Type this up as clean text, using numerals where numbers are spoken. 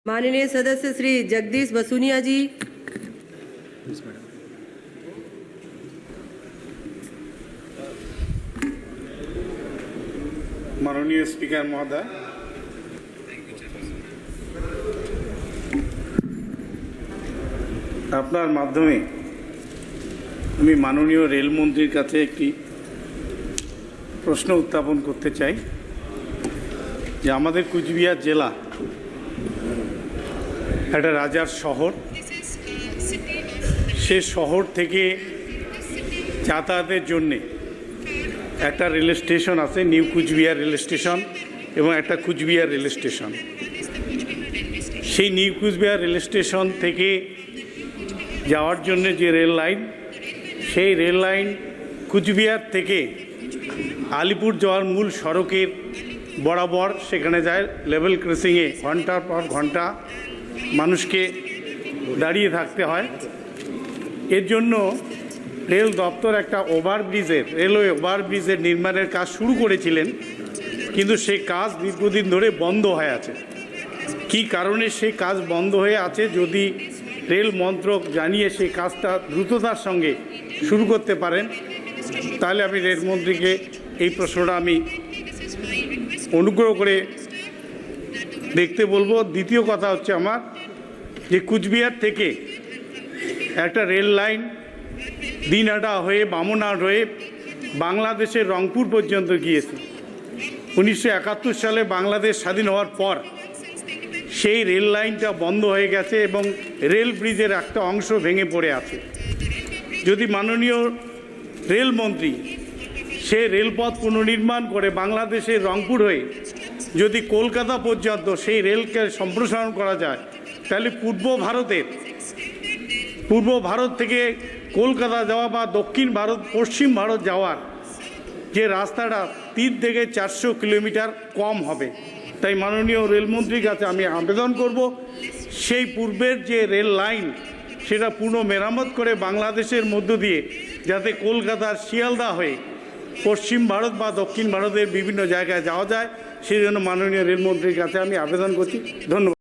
माननीय सदस्य श्री जगदीश बसुनिया जी। माननीय स्पीकर महोदय, আপনার মাধ্যমে আমি মাননীয় রেলমন্ত্রীর কাছে একটি প্রশ্ন উত্থাপন করতে চাই যে আমাদের কুচবিহার জেলা একটা রাজার শহর। সে শহর থেকে যাতায়াতের জন্যে একটা রেল স্টেশন আছে, নিউ কুচবিহার রেল স্টেশন, এবং একটা কুচবিহার রেল স্টেশন। সেই নিউ কুচবিহার রেল স্টেশন থেকে যাওয়ার জন্য যে রেল লাইন, সেই রেল লাইন কুচবিহার থেকে আলিপুর যাওয়ার মূল সড়কের বরাবর সেখানে যায়। লেভেল ক্রসিংয়ে ঘন্টার পর ঘন্টা মানুষকে দাঁড়িয়ে থাকতে হয়। এর জন্য রেল দপ্তর একটা রেলওয়ে ওভারব্রিজের নির্মাণের কাজ শুরু করেছিলেন, কিন্তু সেই কাজ দীর্ঘদিন ধরে বন্ধ হয়ে আছে। কী কারণে সেই কাজ বন্ধ হয়ে আছে যদি রেল মন্ত্রক জানিয়ে সেই কাজটা দ্রুততার সঙ্গে শুরু করতে পারেন, তাহলে আমি রেলমন্ত্রীকে এই প্রশ্নটা আমি অনুগ্রহ করে দেখতে বলবো। দ্বিতীয় কথা হচ্ছে আমার যে কুচবিহার থেকে একটা রেল লাইন দিনহাটা হয়ে বামনহাট হয়ে বাংলাদেশের রংপুর পর্যন্ত গিয়েছে। 1971 সালে বাংলাদেশ স্বাধীন হওয়ার পর সেই রেল লাইনটা বন্ধ হয়ে গেছে এবং রেল ব্রিজের একটা অংশ ভেঙে পড়ে আছে। যদি মাননীয় রেলমন্ত্রী সে রেলপথ পুনর্নির্মাণ করে বাংলাদেশের রংপুর হয়ে যদি কলকাতা পর্যন্ত সেই রেলকে সম্প্রসারণ করা যায়, তাহলে পূর্ব ভারত থেকে কলকাতা যাওয়া বা দক্ষিণ ভারত পশ্চিম ভারত যাওয়ার যে রাস্তাটা 3 থেকে 400 কিলোমিটার কম হবে। তাই মাননীয় রেলমন্ত্রীর কাছে আমি আবেদন করব, সেই পূর্বের যে রেল লাইন সেটা পুনঃ মেরামত করে বাংলাদেশের মধ্য দিয়ে যাতে কলকাতার শিয়ালদা হয়ে পশ্চিম ভারত বা দক্ষিণ ভারতের বিভিন্ন জায়গায় যাওয়া যায়, সেই জন্য মাননীয় রেলমন্ত্রীর কাছে আমি আবেদন করছি। ধন্যবাদ।